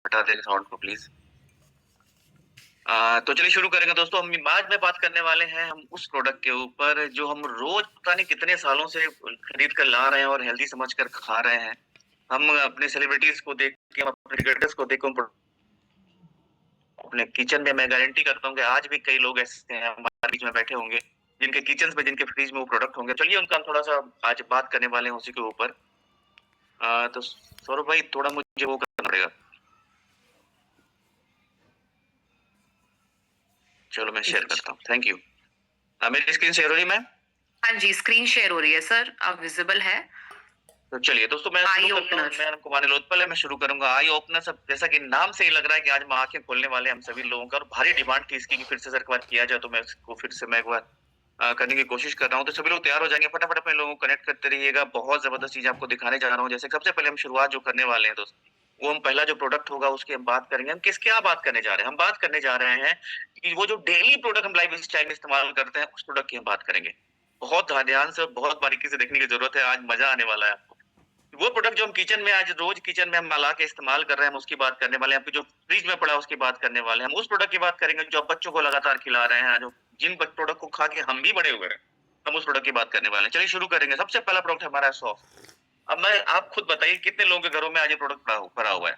हटा दें साउंड को प्लीज। तो चलिए शुरू करेंगे दोस्तों। हम आज में बात करने वाले हैं हम उस प्रोडक्ट के ऊपर जो हम रोज पता नहीं कितने सालों से खरीद कर ला रहे हैं और हेल्दी समझ कर खा रहे हैं। हम अपने सेलिब्रिटीज को देख के, अपने क्रिकेटर्स को देख के, अपने किचन में मैं गारंटी करता हूँ कि आज भी कई लोग ऐसे हैं हमारे बीच में बैठे होंगे जिनके किचन में, जिनके फ्रिज में वो प्रोडक्ट होंगे। चलिए उनका हम थोड़ा सा आज बात करने वाले हैं उसी के ऊपर। तो सौरभ भाई थोड़ा मुझे वो करना पड़ेगा। चलो मैं शेयर करता हूँ। Thank you. मेरी स्क्रीन शेयर हो रही है मैम? हाँ जी, स्क्रीन शेयर हो रही है सर, अब विजिबल है। तो चलिए दोस्तों मैं आई शुरू करता हूँ। ओपनर। मैं कुमार लोथपल मैं शुरू करूंगा। आई ओपनर सब जैसा कि नाम से ही लग रहा है कि आज हम आंखें खोलने वाले हैं हम सभी लोगों का, और भारी डिमांड थी इसकी कि फिर से सर एक बार किया जाए, तो मैं इसको फिर से मैं एक बार करने की कोशिश कर रहा हूँ। तो सभी लोग तैयार हो जाएंगे, फटाफट अपने लोगों को कनेक्ट करते रहिएगा। बहुत जबरदस्त चीज आपको दिखाने जा रहा हूँ। जैसे सबसे पहले हम शुरुआत जो करने वाले हैं दोस्तों, वो हम पहला जो प्रोडक्ट होगा उसकी हम बात करेंगे। हम किस क्या बात करने जा रहे हैं? हम बात करने जा रहे हैं कि वो जो डेली प्रोडक्ट हम लाइफ स्टाइल में इस्तेमाल करते हैं उस प्रोडक्ट की हम बात करेंगे। बहुत ध्यान से, बहुत बारीकी से देखने की जरूरत है, आज मजा आने वाला है आपको। वो प्रोडक्ट जो हम किचन में आज रोज किचन में हम मिला के इस्तेमाल कर रहे हैं, हम उसकी बात करने वाले हैं। आपके जो फ्रिज में पड़ा है उसकी बात करने वाले हैं। हम उस प्रोडक्ट की बात करेंगे जो आप बच्चों को लगातार खिला रहे हैं, जो जिन प्रोडक्ट को खा के हम भी बड़े हुए हैं, हम उस प्रोडक्ट की बात करने वाले हैं। चलिए शुरू करेंगे। सबसे पहला प्रोडक्ट हमारा है सॉस। अब मैं आप खुद बताइए कितने लोगों के घरों में आज ये प्रोडक्ट पड़ा हुआ है?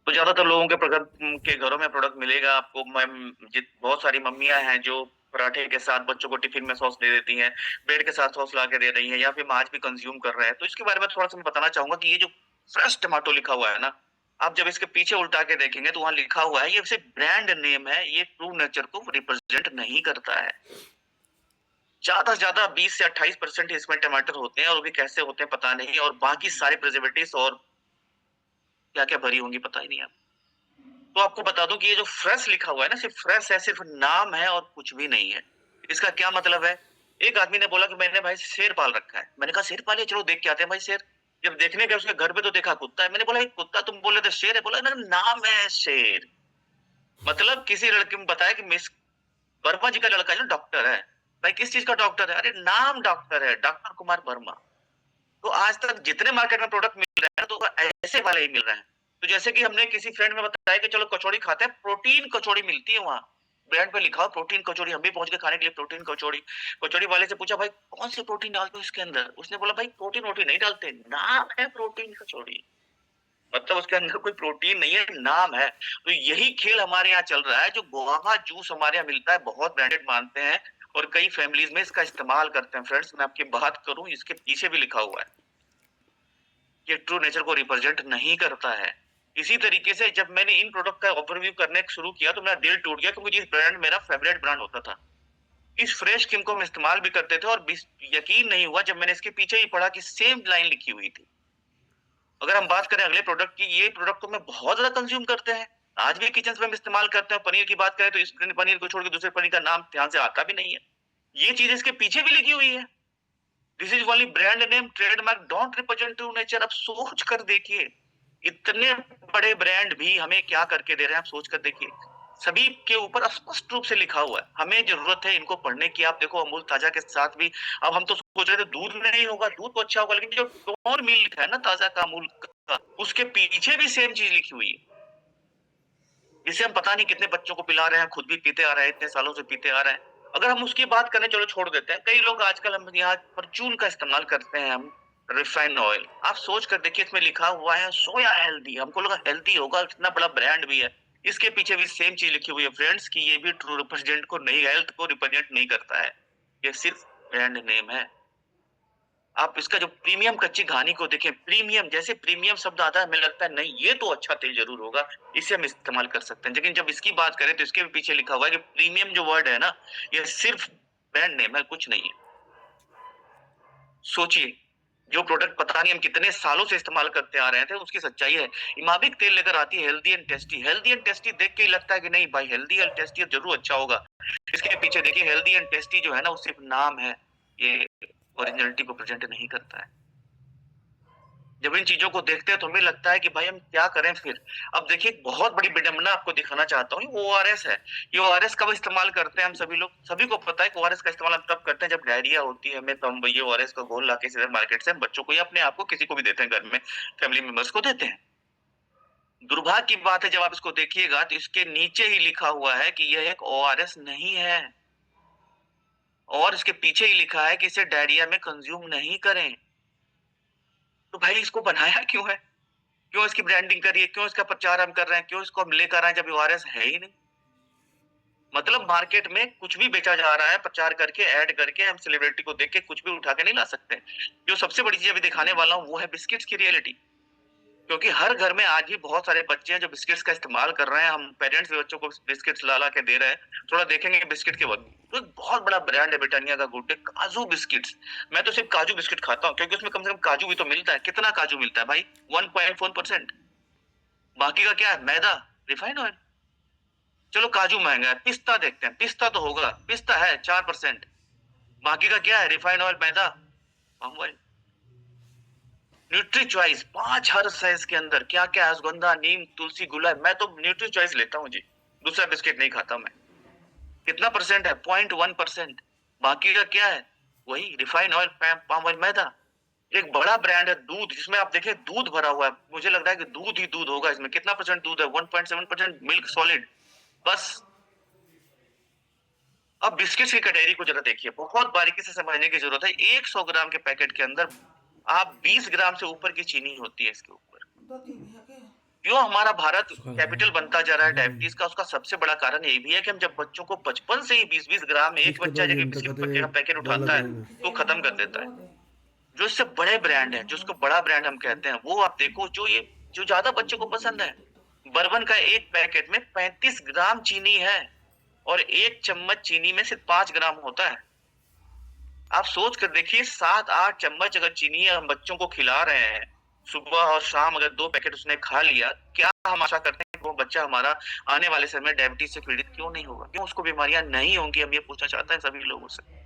तो ज्यादातर लोगों के घरों में प्रोडक्ट मिलेगा आपको। बहुत सारी मम्मियां हैं जो पराठे के साथ बच्चों को टिफिन में सॉस दे देती हैं, ब्रेड के साथ सॉस ला के दे रही हैं, या फिर हम आज भी कंज्यूम कर रहे हैं। तो इसके बारे में थोड़ा सा मैं बताना चाहूंगा कि ये जो फ्रेश टमाटो लिखा हुआ है ना, आप जब इसके पीछे उल्टा के देखेंगे तो वहां लिखा हुआ है, ये सिर्फ ब्रांड नेम है, ये ट्रू नेचर को रिप्रेजेंट नहीं करता है। ज्यादा से ज्यादा 20 से 28% इसमें टमाटर होते हैं, और वो भी कैसे होते हैं पता नहीं, और बाकी सारे प्रिजर्वेटिव्स और क्या क्या भरी होंगी पता ही नहीं। तो आपको बता दूं कि ये जो फ्रेश लिखा हुआ है ना, सिर्फ फ्रेश है, सिर्फ नाम है और कुछ भी नहीं है। इसका क्या मतलब है? एक आदमी ने बोला कि मैंने भाई शेर पाल रखा है। मैंने कहा शेर पालिए, चलो देख के आते हैं भाई शेर। जब देखने गए उसके घर पे तो देखा कुत्ता है। मैंने बोला एक कुत्ता, तुम बोल रहे थे शेर है? बोला ना, नाम है शेर। मतलब किसी लड़के ने बताया कि मिस वर्मा जी का लड़का जो डॉक्टर है। भाई किस चीज का डॉक्टर है? अरे नाम डॉक्टर है, डॉक्टर कुमार वर्मा। तो आज तक जितने मार्केट में प्रोडक्ट मिल रहे हैं तो ऐसे वाले ही मिल रहे हैं। तो जैसे कि हमने किसी फ्रेंड में बताया कि चलो कचौड़ी खाते हैं, प्रोटीन कचौड़ी मिलती है वहां, ब्रांड पे लिखा हो प्रोटीन कचौड़ी। हम भी पहुंच गए खाने के लिए प्रोटीन कचौड़ी। कचौड़ी वाले से पूछा भाई कौन से प्रोटीन डालते हो इसके अंदर? उसने बोला भाई प्रोटीन वोटीन नहीं डालते, नाम है प्रोटीन कचौड़ी। मतलब उसके अंदर कोई प्रोटीन नहीं है, नाम है। तो यही खेल हमारे यहाँ चल रहा है। जो गुआवा जूस हमारे यहाँ मिलता है, बहुत ब्रांडेड मानते हैं, और कई फैमिलीज में इसका इस्तेमाल करते हैं। फ्रेंड्स मैं आपकी बात करूं, इसके पीछे भी लिखा हुआ है ये ट्रू नेचर को रिप्रेजेंट नहीं करता है। इसी तरीके से जब मैंने इन प्रोडक्ट का ओवरव्यू करने शुरू किया तो मेरा दिल टूट गया, क्योंकि जिस ब्रांड मेरा फेवरेट ब्रांड होता था, इस फ्रेश क्रीम को हम इस्तेमाल भी करते थे, और यकीन नहीं हुआ जब मैंने इसके पीछे ही पढ़ा कि सेम लाइन लिखी हुई थी। अगर हम बात करें अगले प्रोडक्ट की, ये प्रोडक्ट तो मैं बहुत ज्यादा कंज्यूम करते हैं, आज भी किचन में हम इस्तेमाल करते हैं। पनीर की बात करें तो इस पनीर को छोड़ के दूसरे पनीर का नाम ध्यान से आता भी नहीं है। ये चीज इसके पीछे भी लिखी हुई है, this is only brand name trademark don't represent true nature. अब सोच कर देखिए, इतने बड़े ब्रांड भी हमें क्या करके दे रहे हैं, आप सोच कर देखिए। सभी के ऊपर स्पष्ट रूप से लिखा हुआ है। हमें जरूरत है इनको पढ़ने की। आप देखो अमूल ताजा के साथ भी, अब हम तो सोच रहे थे दूध में नहीं होगा, दूध तो अच्छा होगा, लेकिन जो टोन मिल्क है ना ताजा का अमूल का, उसके पीछे भी सेम चीज लिखी हुई है, जिसे हम पता नहीं कितने बच्चों को पिला रहे हैं, खुद भी पीते आ रहे हैं, इतने सालों से पीते आ रहे हैं। अगर हम उसकी बात करें, चलो छोड़ देते हैं, कई लोग आजकल हम यहाँ परचून का इस्तेमाल करते हैं, हम रिफाइंड ऑयल। आप सोच कर देखिए, इसमें लिखा हुआ है सोया हेल्दी। हमको लगा हेल्दी होगा, इतना बड़ा ब्रांड भी है, इसके पीछे भी सेम चीज लिखी हुई है फ्रेंड्स, कि ये भी ट्रू रिप्रेजेंट को नहीं, हेल्थ को रिप्रेजेंट नहीं करता है, ये सिर्फ ब्रांड नेम है। आप इसका जो प्रीमियम कच्ची घानी को देखें, प्रीमियम जैसे प्रीमियम शब्द आता है, हमें लगता है नहीं ये तो अच्छा तेल जरूर होगा, इसे हम इस्तेमाल कर सकते हैं। लेकिन जब इसकी बात करें तो इसके भी पीछे लिखा हुआ है कि प्रीमियम जो वर्ड है ना, ये सिर्फ ब्रांड नेम है, कुछ नहीं है। सोचिए, जो प्रोडक्ट पता नहीं हम कितने सालों से इस्तेमाल करते आ रहे थे, उसकी सच्चाई है। इमामिक तेल लेकर आती है healthy and tasty. Healthy and tasty देख के ही लगता है कि नहीं भाई हेल्दी एंड टेस्टी जरूर अच्छा होगा। इसके पीछे देखिए, हेल्दी एंड टेस्टी जो है ना, वो सिर्फ नाम है, ये ओरिजिनलिटी को प्रेजेंट नहीं करता है। जब इन चीजों को देखते हैं तो हमें लगता है कि भाई हम क्या करें फिर। अब देखिए, एक बहुत बड़ी विडंबना आपको दिखाना चाहता हूँ, ओआरएस है। ये ओआरएस कब इस्तेमाल करते हैं हम सभी लोग? सभी को पता है कि ओआरएस का इस्तेमाल हम तब करते हैं जब डायरिया होती है हमें, तो हम ये ओआरएस का घोल लाके सीधे मार्केट से हम बच्चों को या अपने आप को किसी को भी देते हैं, घर में फैमिली मेंबर्स को देते हैं। दुर्भाग्य की बात है, जब आप इसको देखिएगा तो इसके नीचे ही लिखा हुआ है कि यह एक ओआरएस नहीं है, और इसके पीछे ही लिखा है कि इसे डायरिया में कंज्यूम नहीं करें। तो भाई इसको बनाया क्यों है? क्यों इसकी ब्रांडिंग करी है? क्यों इसका प्रचार हम कर रहे हैं? क्यों इसको हम लेकर आए जब ये ओआरएस है ही नहीं? मतलब मार्केट में कुछ भी बेचा जा रहा है, प्रचार करके, ऐड करके, हम सेलिब्रिटी को देख के कुछ भी उठा के नहीं ला सकते। जो सबसे बड़ी चीज़ अभी दिखाने वाला हूँ वो है बिस्किट्स की रियलिटी। क्योंकि हर घर में आज भी बहुत सारे बच्चे हैं जो बिस्किट्स का इस्तेमाल कर रहे हैं। हम पेरेंट्स भी बच्चों को बिस्किट्स ला-ला के दे रहे हैं। थोड़ा देखेंगे बिस्किट के वक़्त, तो एक बहुत बड़ा ब्रांड है ब्रिटानिया का गुड डे काजू बिस्किट्स। मैं तो सिर्फ़ काजू बिस्किट खाता हूँ क्योंकि उसमें कम से कम काजू भी तो मिलता है। कितना काजू मिलता है भाई? 1.4%। बाकी का क्या है? मैदा, रिफाइंड ऑयल। चलो काजू महँगा है, पिस्ता देखते हैं, पिस्ता तो होगा, पिस्ता है 4%। बाकी का क्या है? रिफाइंड ऑयल, मैदा, palm oil. Nutri Choice 5 herbs है इसके अंदर, क्या-क्या है? अश्वगंधा, नीम, तुलसी, गुलाब। मैं तो न्यूट्री चॉइस लेता हूँ जी, दूसरा बिस्किट नहीं खाता मैं। कितना परसेंट है? 0.1%। बाकी का क्या है? वही रिफाइंड ऑयल, पाम ऑयल, मैदा। एक बड़ा ब्रांड है दूध, जिसमें आप देखिए दूध भरा हुआ है। मुझे लग रहा है कि दूध ही दूध होगा इसमें। कितना परसेंट दूध है? 1.7% मिल्क सॉलिड, बस। अब बिस्किट्स की कैटेगरी को जरा देखिए, बहुत बारीकी से समझने की जरूरत है। 100 ग्राम के पैकेट के अंदर आप 20 ग्राम से ऊपर की चीनी होती है इसके ऊपर। क्यों हमारा भारत कैपिटल बनता जा रहा है डायबिटीज का? उसका सबसे बड़ा कारण ये भी है कि हम जब बच्चों को बचपन से ही 20-20 ग्राम, एक बच्चा जब बिस्किट का पैकेट उठाता है तो खत्म कर देता है। जो इससे बड़े ब्रांड है, जो उसको बड़ा ब्रांड हम कहते हैं, वो आप देखो, जो ज्यादा बच्चों को पसंद है। बर्बन का एक पैकेट में 35 ग्राम चीनी है और एक चम्मच चीनी में सिर्फ 5 ग्राम होता है। आप सोच कर देखिए, 7-8 चम्मच अगर चीनी हम बच्चों को खिला रहे हैं, सुबह और शाम अगर 2 पैकेट उसने खा लिया, क्या हम आशा करते हैं कि वो बच्चा हमारा आने वाले समय में डायबिटीज से पीड़ित क्यों नहीं होगा? क्यों उसको बीमारियां नहीं होंगी? हम ये पूछना चाहते हैं सभी लोगों से।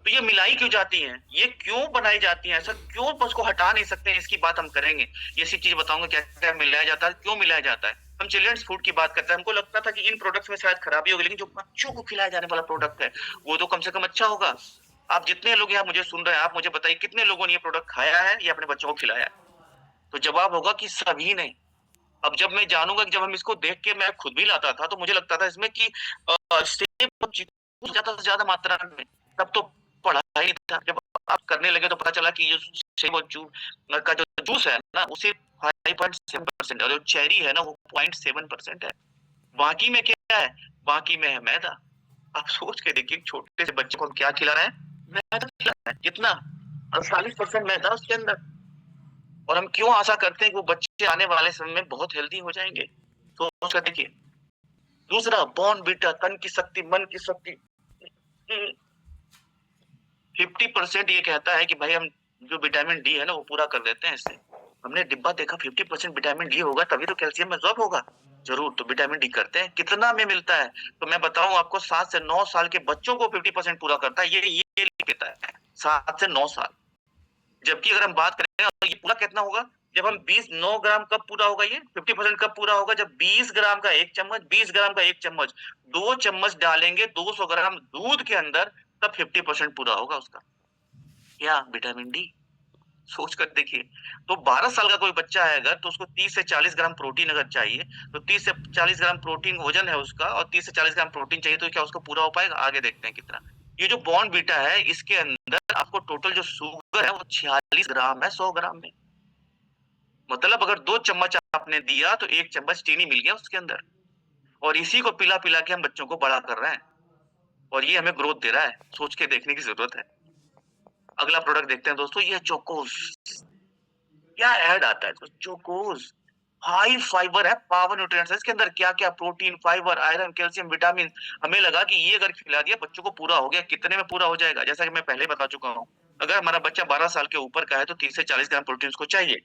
तो ये मिलाई क्यों जाती हैं? ये क्यों बनाई जाती हैं? ऐसा क्यों उसको हटा नहीं सकते हैं? इसकी बात हम करेंगे। ये सी चीज़ बताऊँगा क्या-क्या मिलाया जाता है, क्यों मिलाया जाता है। हम चिल्ड्रन्स फूड की बात करते हैं। हमको लगता था कि इन प्रोडक्ट्स में शायद खराबी होगी, लेकिन जो बच्चों को खिलाया जाने वाला प्रोडक्ट है, वो तो कम से कम अच्छा होगा। आप जितने लोग यहाँ मुझे सुन रहे हैं, आप मुझे बताइए कितने लोगों ने ये प्रोडक्ट खाया है या अपने बच्चों को खिलाया है? तो जवाब होगा कि सभी ने। अब जब मैं जानूँगा कि जब हम इसको देख के मैं खुद भी लाता था, तो मुझे लगता था इसमें कि सेब और चीकू ज़्यादा से ज़्यादा मात्रा में। तब तो पढ़ा ही नहीं था। जब आप करने लगे तो पता चला कि ये सेब और का जो जूस है ना, वो सिर्फ 5.7% और जो चेरी है ना, वो 0.7% है। बाकी में क्या है? बाकी में है मैदा। आप सोच के देखिए, छोटे से बच्चे को हम क्या खिला रहे हैं? मैदा खिला रहे हैं। कितना? 48% मैदा उसके अंदर। और हम क्यों आशा करते हैं कि वो बच्चे आने वाले समय में बहुत हेल्दी हो जाएँगे? सोच कर देखिए। दूसरा बॉर्नविटा, तन की शक्ति, मन की शक्ति। 50% ये कहता है कि भाई हम जो विटामिन डी है ना, वो पूरा कर देते हैं इससे। हमने डिब्बा देखा, 50% विटामिन डी होगा तभी तो कैल्शियम एब्ज़ॉर्ब होगा। ज़रूर, तो विटामिन डी करते हैं। कितना में मिलता है? तो मैं बताऊँ आपको, 7 से 9 साल के बच्चों को 50% पूरा करता है। ये लिख देता है, 7 से 9 साल। जबकि अगर हम बात करें और ये पूरा कितना होगा? जब हम 9 ग्राम कब पूरा होगा ये? 50% कब पूरा होगा? जब 20 ग्राम का 1 चम्मच, 20 ग्राम का 1 चम्मच, 2 चम्मच डालेंगे 200 ग्राम दूध के अंदर, तब 50% पूरा होगा उसका। क्या? Vitamin D. सोच कर देखिए। तो 12 साल का कोई बच्चा है अगर, तो उसको 30 से 40 ग्राम प्रोटीन अगर चाहिए, तो 30 से 40 ग्राम प्रोटीन वज़न है उसका, और 30 से 40 ग्राम प्रोटीन चाहिए, तो क्या उसको पूरा हो पाएगा? आगे देखते हैं कितना। ये जो बॉर्नविटा है, इसके अंदर आपको टोटल जो शुगर है वो 46 ग्राम है 100 ग्राम में। मतलब अगर 2 चम्मच आपने दिया तो 1 चम्मच चीनी मिल गया उसके अंदर, और इसी को पिला-पिला के हम बच्चों को बड़ा कर रहे हैं, और ये हमें ग्रोथ दे रहा है। सोच के देखने की ज़रूरत है। अगला प्रोडक्ट देखते हैं दोस्तों, ये है चोकोज़। क्या ऐड आता है? तो चोकोज़ हाई फाइबर है, पावर न्यूट्रिएंट्स है इसके अंदर। क्या-क्या? Protein, fibre, iron, calcium, vitamin. हमें लगा कि ये अगर खिला दिया बच्चों को पूरा हो गया। कितने में पूरा हो जाएगा? जैसा कि मैं पहले बता चुका हूँ। अगर हमारा बच्चा 12 साल के ऊपर का है तो 30 से 40 ग्राम प्रोटीन उसको चाहिए,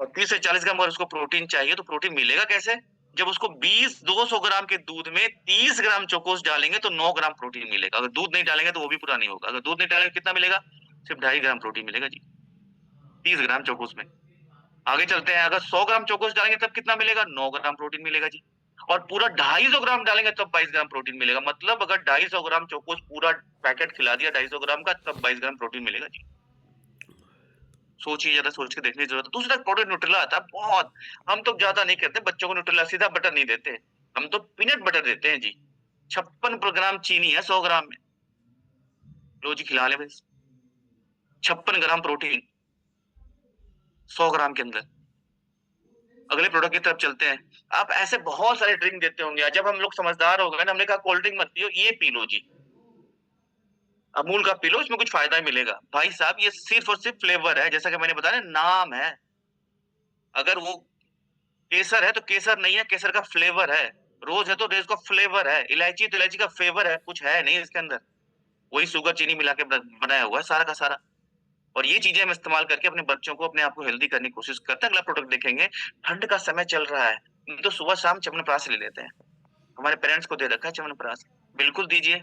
और 30 से 40 ग्राम अगर उसको प्रोटीन चाहिए तो प्रोटीन मिलेगा कैसे? जब उसको 200 ग्राम के दूध में 30 ग्राम चोकोस डालेंगे तो 9 ग्राम प्रोटीन मिलेगा। अगर दूध नहीं डालेंगे तो वो भी पूरा नहीं होगा। अगर दूध नहीं डालेंगे कितना मिलेगा? सिर्फ 2.5 ग्राम प्रोटीन मिलेगा जी, 30 ग्राम चोकोस में। आगे चलते हैं, अगर 100 ग्राम चोकोस डालेंगे तब कितना मिलेगा? 9 ग्राम प्रोटीन मिलेगा जी। और पूरा 250 ग्राम डालेंगे तब 22 ग्राम प्रोटीन मिलेगा। मतलब अगर 250 ग्राम चोकोस पूरा पैकेट खिला दिया 250 ग्राम का, तब 22 ग्राम प्रोटीन मिलेगा जी। सोचिए, ज़्यादा सोच के देखने की ज़रूरत है। दूसरा प्रोडक्ट न्यूट्रेला आता है बहुत, हम तो ज़्यादा नहीं करते, बच्चों को न्यूट्रेला सीधा बटर नहीं देते, हम तो पीनट बटर देते हैं जी। 56 ग्राम चीनी है 100 ग्राम में, लो जी खिला लें बस। 56 ग्राम प्रोटीन 100 ग्राम के अंदर। अगले प्रोडक्ट की तरफ चलते हैं। आप ऐसे बहुत सारे ड्रिंक देते होंगे, जब हम लोग समझदार हो गए ना, हमने कहा कोल्ड ड्रिंक मत पियो, ये पी लो जी। अमूल का पी लो, इसमें कुछ फ़ायदा मिलेगा। भाई साहब ये सिर्फ़ और सिर्फ़ फ्लेवर है, जैसा कि मैंने बताया ना नाम है। अगर वो केसर है तो केसर नहीं है, केसर का फ्लेवर है। रोज़ है तो रोज़ का फ्लेवर है, इलायची है तो इलायची का फ्लेवर है, कुछ है नहीं इसके अंदर। वही शुगर चीनी मिला के बनाया हुआ है सारा का सारा। और ये चीज़ें हम इस्तेमाल करके अपने बच्चों को, अपने आप को हेल्दी करने की कोशिश करते हैं। अगला प्रोडक्ट देखेंगे, ठंड का समय चल रहा है, तो सुबह-शाम च्यवनप्राश ले लेते हैं। हमारे पेरेंट्स को दे रखा है च्यवनप्राश, बिल्कुल दीजिए।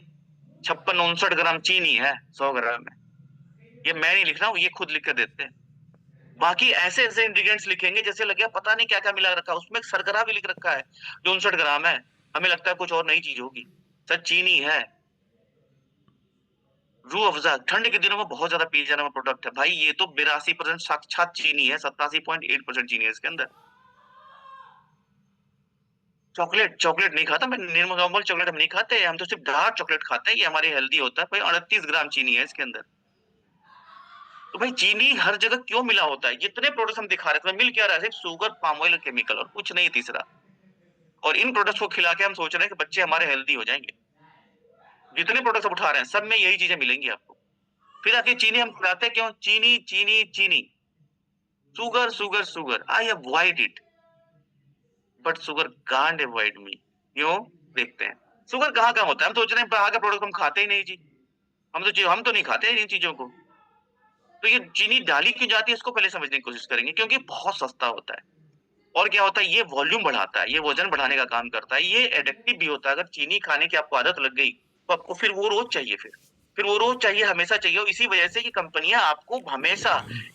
56-59 ग्राम चीनी है 100 ग्राम में। ये मैं नहीं लिख रहा हूँ, ये खुद लिख के देते हैं। बाकी ऐसे-ऐसे इंग्रीडिएंट्स लिखेंगे जैसे लगे पता नहीं क्या-क्या मिला रखा है, उसमें शर्करा भी लिख रखा है, जो 59 ग्राम है। हमें लगता है कुछ और नई चीज़ होगी। सर चीनी है, रूह अफ़ज़ा ठंड के दिनों में बहुत ज़्यादा पिए जाने वाला प्रोडक्ट है। भाई ये तो 82% साक्षात चीनी है, 87.8% चीनी है इसके अंदर। चॉकलेट नहीं खाता मैं, नॉर्मल चॉकलेट हम नहीं खाते, हम तो सिर्फ़ डार्क चॉकलेट खाते हैं, ये हमारे हेल्दी होता है। भाई 38 ग्राम चीनी है इसके अंदर। तो भाई चीनी हर जगह क्यों मिला होता है? जितने प्रोडक्ट्स हम दिखा रहे हैं, तो मिल क्या रहा है? सिर्फ़ शुगर, पाम ऑयल और केमिकल और कुछ नहीं तीसरा। और इन प्रोडक्ट्स को खिला के हम सोच रहे हैं कि बच्चे हमारे हेल्दी हो जाएँगे। जितने प्रोडक्ट्स आप उठा रहे हैं, सब में यही चीज़ें मिलेंगी आपको। फिर आखिर चीनी हम खिलाते क्यों? चीनी, चीनी, चीनी। Sugar, sugar, sugar. I avoid it, but sugar can't avoid me. क्यों? देखते हैं। शुगर कहाँ-कहाँ होता है? हम सोच रहे हैं बाहर का प्रोडक्ट हम खाते ही नहीं जी। हम तो नहीं खाते इन चीज़ों को। तो ये चीनी डाली क्यों जाती है इसको पहले समझने की कोशिश करेंगे, क्योंकि बहुत सस्ता होता है। और क्या होता है, ये वॉल्यूम बढ़ाता है, ये वज़न बढ़ाने का काम करता है, ये एडिक्टिव भी होता है। अगर चीनी खाने की आपको आदत लग गई, तो आपको फिर वो रोज़ चाहिए फिर। फिर वो रोज़ चाहिए, हमेशा चाहिए और इसी वजह से ये कंपनियाँ आपको हमेशा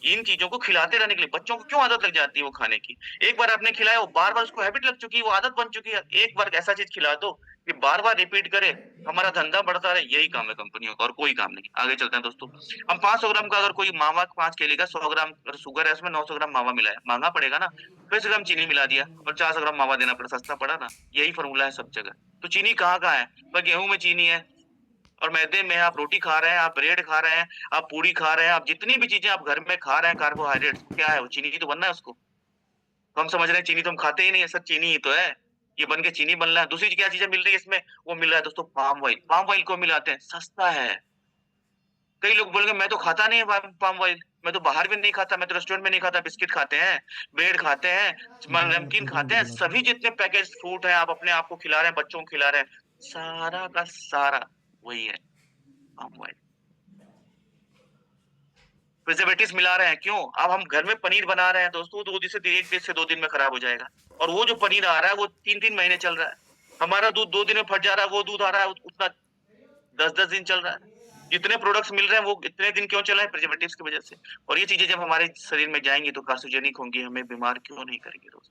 इन चीज़ों को खिलाते रहने के लिए, बच्चों को क्यों आदत लग जाती है वो खाने की? एक बार आपने खिलाया, वो बार-बार उसको हैबिट लग चुकी है, वो आदत बन चुकी है। एक बार ऐसा चीज़ खिला दो कि बार-बार रिपीट करे, हमारा धंधा बढ़ता रहे, यही काम है कंपनियों का और कोई काम नहीं। आगे चलते हैं दोस्तों। हम 500 ग्राम का अगर कोई मावा 5 केले का 100 ग्राम अगर शुगर है, उसमें 900 ग्राम मावा मिला है, महँगा पड़ेगा ना? 20 ग्राम चीनी मिला दिया और 400 ग्राम मावा देना पड़ा, सस्ता पड़ा ना? यही फ़ॉर्मूला है सब जगह। तो चीनी कहाँ-कहाँ है? भाई गेहूँ में चीनी है और मैदे में आप रोटी खा रहे हैं, आप ब्रेड खा रहे हैं, आप पूरी खा रहे हैं, आप जितनी भी चीज़ें आप घर में खा रहे हैं कार्बोहाइड्रेट्स, क्या है वो? चीनी ही तो बनना है उसको। तो हम समझ रहे हैं चीनी तो हम खाते ही नहीं है, सर चीनी ही तो है। ये बन के चीनी बन रहा है। दूसरी क्या चीज़ें मिल रही है इसमें? वो मिल रहा है दोस्तों पाम ऑयल। पाम ऑयल क्यों मिलाते हैं? सस्ता है। कई लोग बोलेंगे मैं तो खाता नहीं पाम ऑयल, मैं तो बाहर भी नहीं खाता, मैं तो रेस्टोरेंट में नहीं खाता, बिस्किट खाते हैं, ब्रेड खाते हैं, नमकीन खाते हैं, सभी जितने पैकेज्ड फूड हैं आप अपने आप को खिला रहे हैं, बच्चों को खिला रहे हैं, सारा का सारा वही है, पाम ऑयल। प्रिजर्वेटिव्स मिला रहे हैं, क्यों? अब हम घर में पनीर बना रहे हैं दोस्तों, तो वो जैसे 1 दिन से 2 दिन में खराब हो जाएगा और वो जो पनीर आ रहा है वो 3-3 महीने चल रहा है। हमारा दूध 2 दिन में फट जा रहा है, वो दूध आ रहा है उतना 10-10 दिन चल रहा है। जितने प्रोडक्ट्स मिल रहे हैं वो इतने दिन क्यों चल रहे हैं? प्रिजर्वेटिव्स की वजह से। और ये चीज़ें जब हमारे शरीर में जाएँगी तो कार्सिनोजेनिक होंगी, हमें बीमार क्यों नहीं करेंगी रोज़?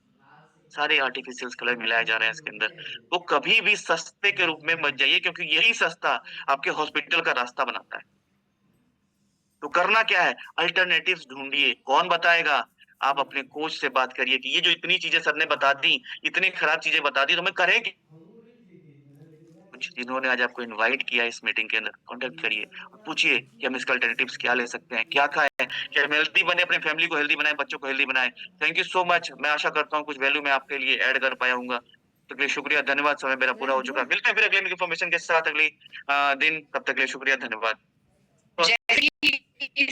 सारे आर्टिफिशियल्स कलर मिलाए जा रहे हैं इसके अंदर। तो कभी भी सस्ते के रूप में मत जाइए, क्योंकि यही सस्ता आपके हॉस्पिटल का रास्ता बनाता है। तो करना क्या है? अल्टरनेटिव्स ढूँढिए। कौन बताएगा? आप अपने कोच से बात करिए कि ये जो इतनी चीज़ें सर ने बता दी, इतनी खराब चीज़ें बता दी, तो हमें करें क्या? कुछ जिन्होंने आज आपको इनवाइट किया है इस मीटिंग के अंदर, कॉन्टैक्ट करिए और पूछिए कि हम इसका अल्टरनेटिव्स क्या ले सकते हैं, क्या खाएँ? कि हम हेल्दी बने, अपनी फैमिली को हेल्दी बनाएँ, बच्चों को हेल्दी बनाएँ। Thank you so much. मैं आशा करता हूँ कुछ वैल्यू मैं आपके लिए ऐड कर पाया हूँगा। तब तक के लिए शुक्रिया, धन्यवाद। समय मेरा पूरा हो चुका है। मिलते हैं फिर अगले इन्फॉर्मेशन के साथ अगली दिन। तब तक के लिए शुक्रिया, धन्यवाद। जैसे कि